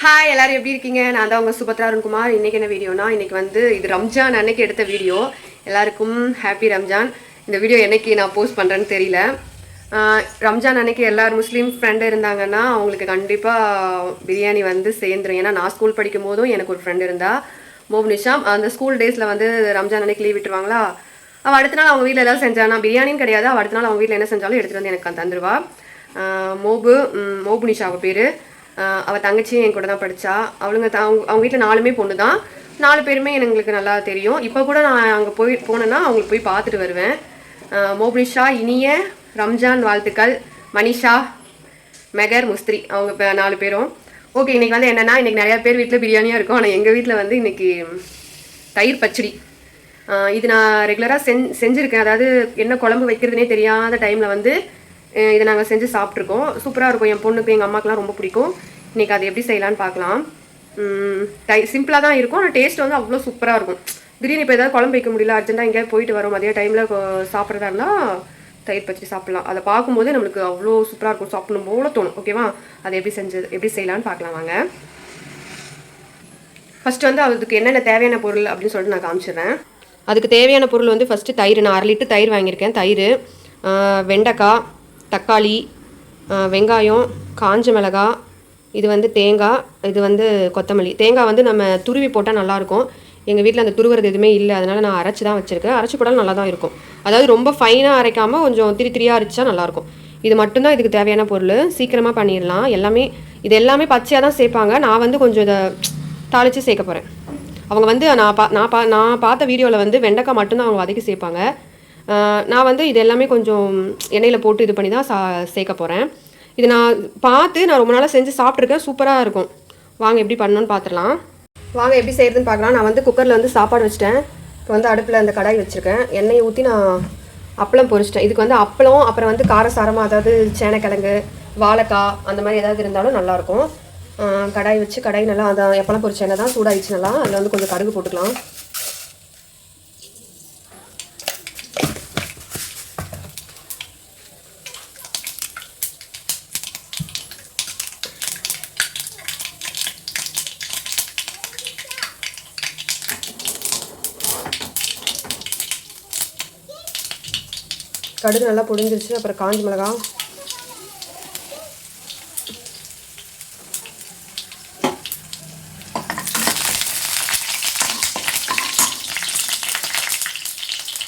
Hi எல்லாரும் எப்படி இருக்கீங்க? நான் தான் உங்கள் சுபத்ரா அருண்குமார். இன்றைக்கி என்ன வீடியோனா, இன்றைக்கி வந்து இது ரம்ஜான் அன்னைக்கு எடுத்த வீடியோ. எல்லாருக்கும் ஹாப்பி ரம்ஜான். இந்த வீடியோ என்னைக்கு நான் போஸ்ட் பண்ணுறேன்னு தெரியல. ரம்ஜான் அன்னைக்கு எல்லார் முஸ்லீம் ஃப்ரெண்டு இருந்தாங்கன்னா அவங்களுக்கு கண்டிப்பாக பிரியாணி வந்து சேர்ந்துரும். ஏன்னா நான் ஸ்கூல் படிக்கும் போதும் எனக்கு ஒரு ஃப்ரெண்டு இருந்தா, மோப்னிஷா. அந்த ஸ்கூல் டேஸில் வந்து ரம்ஜான் அன்னைக்கு லீவ் விட்டுருவாங்களா, அவள் அடுத்த நாள் அவங்க வீட்டில் ஏதாவது செஞ்சானா, பிரியாணின்னு கிடையாது, அவள் அடுத்த நாள் அவங்க வீட்டில் என்ன செஞ்சாலும் எடுத்துகிட்டு வந்து எனக்கு தந்துடுவா. மோபுனிஷா அவள் பேர். அவள் தங்கச்சியும் என் கூட தான் படித்தா. அவங்க வீட்டில் 4 பொண்ணு தான். 4 பேருமே எங்களுக்கு நல்லா தெரியும். இப்போ கூட நான் அங்கே போனேன்னா அவங்களுக்கு போய் பார்த்துட்டு வருவேன். மோபுனிஷா, இனிய ரம்ஜான் வாழ்த்துக்கள். மனிஷா, மெகர், முஸ்திரி, அவங்க 4 பேரும். ஓகே, இன்றைக்கி வந்து என்னென்னா, இன்றைக்கி நிறையா பேர் வீட்டில் பிரியாணியாக இருக்கும். ஆனால் எங்கள் வீட்டில் வந்து இன்றைக்கி தயிர் பச்சடி. இது நான் ரெகுலராக செஞ்சுருக்கேன். அதாவது என்ன குழம்பு வைக்கிறதுனே தெரியாத டைமில் வந்து இதை நாங்கள் செஞ்சு சாப்பிட்ருக்கோம். சூப்பராக இருக்கும். என் பொண்ணுக்கு எங்கள் அம்மாக்கெலாம் ரொம்ப பிடிக்கும். இன்றைக்கி அதை எப்படி செய்யலான்னு பார்க்கலாம். சிம்பிளாக தான் இருக்கும், ஆனால் டேஸ்ட் வந்து அவ்வளோ சூப்பராக இருக்கும். திடீர்னு இப்போ ஏதாவது குழம்பு வைக்க முடியல, அர்ஜென்ட்டாக எங்கேயாவது போயிட்டு வரோம், மதிய டைமில் சாப்பிட்றதா இருந்தால் தயிர் பச்சடி சாப்பிட்லாம். அதை பார்க்கும்போது நம்மளுக்கு அவ்வளோ சூப்பராக இருக்கும், சாப்பிடணும் போல தோணும். ஓகேவா? அதை எப்படி செய்யலான்னு பார்க்கலாம் வாங்க. ஃபஸ்ட்டு வந்து அதுக்கு என்னென்ன தேவையான பொருள் அப்படின்னு சொல்லிட்டு நான் காமிச்சிடுறேன். அதுக்கு தேவையான பொருள் வந்து ஃபஸ்ட்டு தயிர். நான் 1/2 லிட்டர் தயிர் வாங்கியிருக்கேன். தயிர், வெண்டைக்காய், தக்காளி, வெங்காயம், காஞ்ச மிளகாய், இது வந்து தேங்காய், இது வந்து கொத்தமல்லி. தேங்காய் வந்து நம்ம துருவி போட்டால் நல்லாயிருக்கும். எங்கள் வீட்டில் அந்த துருவுறது எதுவுமே இல்லை, அதனால் நான் அரைச்சி தான் வச்சுருக்கேன். அரைச்சி போட்டாலும் நல்லா தான் இருக்கும். அதாவது ரொம்ப ஃபைனாக அரைக்காமல் கொஞ்சம் திரியாக அரைச்சா நல்லாயிருக்கும். இது மட்டும்தான் இதுக்கு தேவையான பொருள். சீக்கிரமாக பண்ணிடலாம். இது எல்லாமே பச்சையாக தான் சேர்ப்பாங்க. நான் வந்து கொஞ்சம் இதை தாளித்து சேர்க்க போகிறேன். அவங்க வந்து நான் பார்த்த வீடியோவில் வந்து வெண்டைக்காய் மட்டும்தான் அவங்க வதக்கி சேர்ப்பாங்க. நான் வந்து இது எல்லாமே கொஞ்சம் எண்ணெயில் போட்டு இது பண்ணி தான் சேர்க்க போகிறேன். இது நான் ரொம்ப நாளாக செஞ்சு சாப்பிட்ருக்கேன். சூப்பராக இருக்கும். வாங்க எப்படி பண்ணணுன்னு பார்த்துடலாம். வாங்க எப்படி செய்கிறதுன்னு பார்க்கலாம். நான் வந்து குக்கரில் வந்து சாப்பாடு வச்சுட்டேன். இப்போ வந்து அடுப்பில் அந்த கடாய் வச்சுருக்கேன். எண்ணெயை ஊற்றி நான் அப்பளம் பொரிச்சிட்டேன். இதுக்கு வந்து அப்பளம், அப்புறம் வந்து காரசாரமாக, அதாவது சேனைக்கிழங்கு, வாழைக்காய் அந்த மாதிரி ஏதாவது இருந்தாலும் நல்லாயிருக்கும். கடாய் வச்சு, கடாய் நல்லா அதான் எப்பளம் பொரிச்ச எண்ணெய் தான் சூடாகிடுச்சு நல்லா. அதில் வந்து கொஞ்சம் கடுகு போட்டுக்கலாம். கடுகு நல்லா பொடிஞ்சிருச்சு. அப்புறம் காஞ்ச மிளகாய்,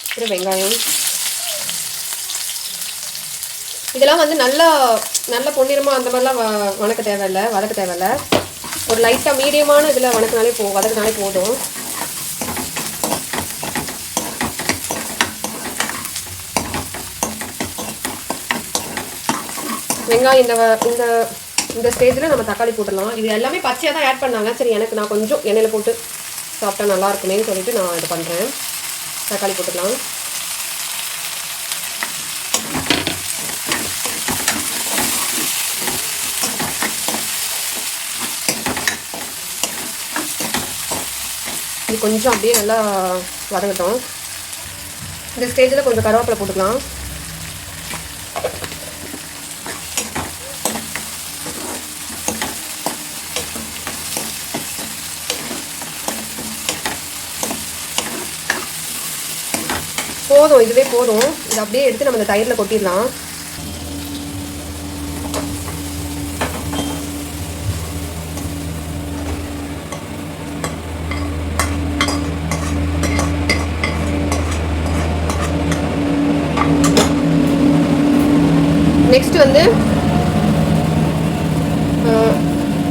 அப்புறம் வெங்காயம். இதெல்லாம் வந்து நல்ல பொன்னிறமாக அந்த மாதிரிலாம் வதக்க தேவையில்லை. ஒரு லைட்டாக மீடியமான இதில் வதக்கினாலே போதும். வெங்காயம் இந்த ஸ்டேஜில் நம்ம தக்காளி போட்டுடலாம். இது எல்லாமே பச்சையாக தான் ஆட் பண்ணாங்க. சரி, நான் கொஞ்சம் எண்ணெயில் போட்டு சாப்பிட்டா நல்லா இருக்குமேன்னு சொல்லிட்டு நான் இது பண்ணுறேன். தக்காளி போட்டுக்கலாம். இது கொஞ்சம் அப்படியே நல்லா வதங்கட்டும். இந்த ஸ்டேஜில் கொஞ்சம் கருவேப்பிலை போட்டுக்கலாம். இதுவே போதும். இது அப்படியே எடுத்து நம்ம இந்த தயிரில் கொட்டிடலாம். நெக்ஸ்ட் வந்து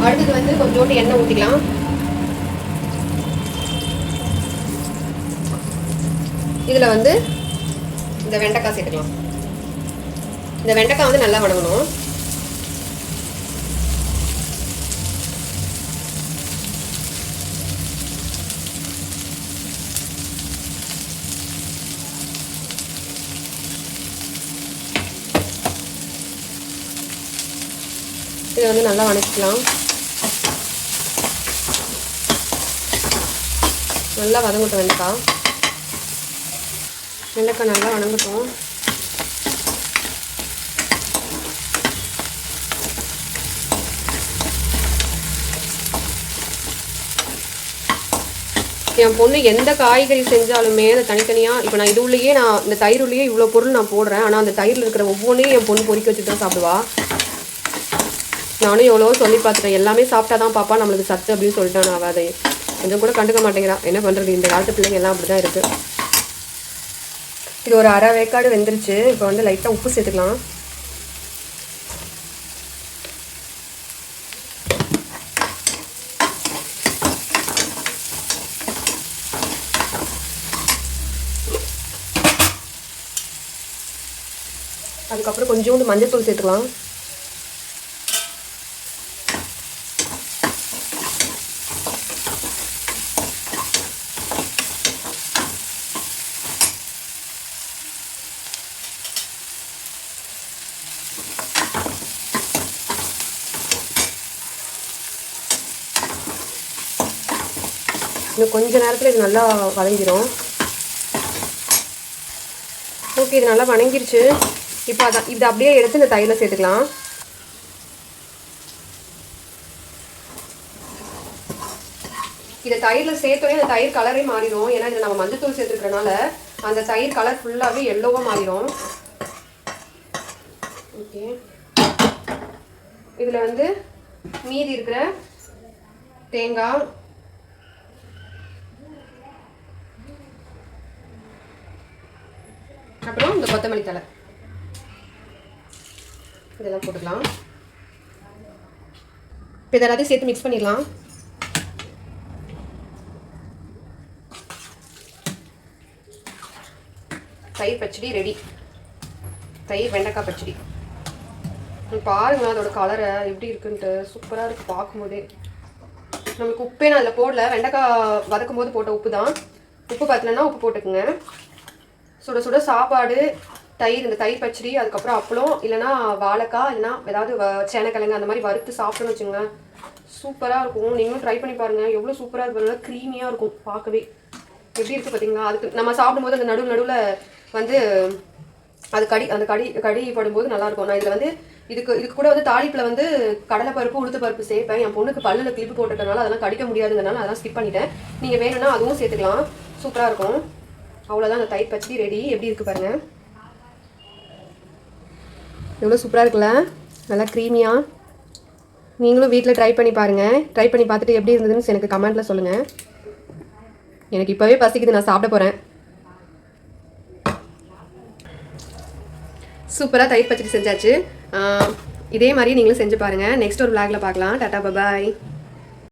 அடுத்தது வந்து கொஞ்சோண்டு எண்ணெய் ஊற்றிக்கலாம். இதில் வந்து இந்த வெண்டைக்காய் சேர்த்துக்கலாம். இந்த வெண்டைக்காய் வந்து நல்லா வதங்கணும். இதை வந்து நல்லா வதக்கிக்கலாம். நல்லா வதங்கட்டும் வெண்டைக்காய். வெண்டைக்காய் நல்லா வதங்கட்டும். என் பொண்ணு எந்த காய்கறி செஞ்சாலுமே அந்த தனித்தனியாக இப்போ நான் இது உள்ளேயே நான் இந்த தயிர் உள்ளேயே இவ்வளோ பொருள் நான் போடுறேன். ஆனால் அந்த தயிரில் இருக்கிற ஒவ்வொன்றையும் என் பொண்ணு பொறிக்க வச்சுட்டு தான் சாப்பிடுவா. நானும் எவ்வளோ சொல்லி பார்த்துட்டேன், எல்லாமே சாப்பிட்டா தான் பாப்பா நம்மளுக்கு சத்து அப்படின்னு சொல்லிட்டேன். நான் அதை கொஞ்சம் கூட கண்டுக்க மாட்டேங்கிறான். என்ன பண்ணுறது, இந்த காலத்து பிள்ளைங்க எல்லாம் அப்படி தான் இருக்குது. இது ஒரு அரை வேக்காடு வெந்துருச்சு. இப்போ வந்து லைட்டாக உப்பு சேர்த்துக்கலாம். அதுக்கப்புறம் கொஞ்சோண்டு மஞ்சள் தூள் சேர்த்துக்கலாம். இன்னும் கொஞ்ச நேரத்தில் இது நல்லா வதங்கிடும். ஓகே, இது நல்லா வதங்கிருச்சு. இப்போ இதை அப்படியே எடுத்து இந்த தயிரில் சேர்த்துக்கலாம். இதை தயிரில் சேர்த்தோடனே அந்த தயிர் கலரே மாறிடும். ஏன்னா இதில் நம்ம மஞ்சத்தூள் சேர்த்துருக்கறனால அந்த தயிர் கலர் ஃபுல்லாகவே எல்லோவாக மாறிடும். ஓகே, இதில் வந்து மீதி இருக்கிற தேங்காய், அப்புறம் இந்த கொத்தமல்லி தழை இதெல்லாம் போட்டுக்கலாம். இப்போ இதை எல்லாத்தையும் சேர்த்து மிக்ஸ் பண்ணிடலாம். தயிர் பச்சடி ரெடி. தயிர் வெண்டைக்காய் பச்சடி. பாருங்க அதோட கலரை எப்படி இருக்குன்ட்டு, சூப்பராக இருக்குது பார்க்கும்போதே. நமக்கு உப்பே நான் அதில் போடல, வெண்டைக்காய் வதக்கும் போது போட்ட உப்பு தான். உப்பு பார்த்தலன்னா உப்பு போட்டுக்குங்க. சுட சுட சாப்பாடு, தயிர், இந்த தயிர் பச்சடி, அதுக்கப்புறம் அப்பளம், இல்லைனா வாழைக்காய், இல்லைனா ஏதாவது சேனக்கிழங்கு அந்த மாதிரி வறுத்து சாப்பிட்டோன்னு வச்சுங்க, சூப்பராக இருக்கும். நீங்களும் ட்ரை பண்ணி பாருங்கள். எவ்வளோ சூப்பராக இருக்கும், நல்லா க்ரீமியாக இருக்கும் பார்க்கவே. எப்படி இருக்குது பார்த்தீங்களா? அதுக்கு நம்ம சாப்பிடும்போது அந்த நடுவில் வந்து அது கடி படும்போது நல்லாயிருக்கும். நான் இதில் வந்து இதுக்கு கூட வந்து தாளிப்பில் வந்து கடலைப்பருப்பு, உளுத்து பருப்பு சேர்ப்பேன். என் பொண்ணுக்கு பல்லில் கிளிப்பு போட்டுட்டனால அதெல்லாம் கடிக்க முடியாதுங்கிறனால அதெல்லாம் ஸ்கிப் பண்ணிட்டேன். நீங்கள் வேணும்னா அதுவும் சேர்த்துக்கலாம், சூப்பராக இருக்கும். அவ்வளோதான், அந்த தயிர் பச்சடி ரெடி. எப்படி இருக்குது பாருங்கள், எவ்வளோ சூப்பராக இருக்குல்ல, நல்லா க்ரீமியாக. நீங்களும் வீட்டில் ட்ரை பண்ணி பாருங்கள். ட்ரை பண்ணி பார்த்துட்டு எப்படி இருந்ததுன்னு எனக்கு கமெண்ட்டில் சொல்லுங்கள். எனக்கு இப்போவே பசிக்குது, நான் சாப்பிட போகிறேன். சூப்பராக தயிர் பச்சடி செஞ்சாச்சு. இதே மாதிரி நீங்களும் செஞ்சு பாருங்கள். நெக்ஸ்ட் ஒரு vlogல பார்க்கலாம். டாடா, பாய்.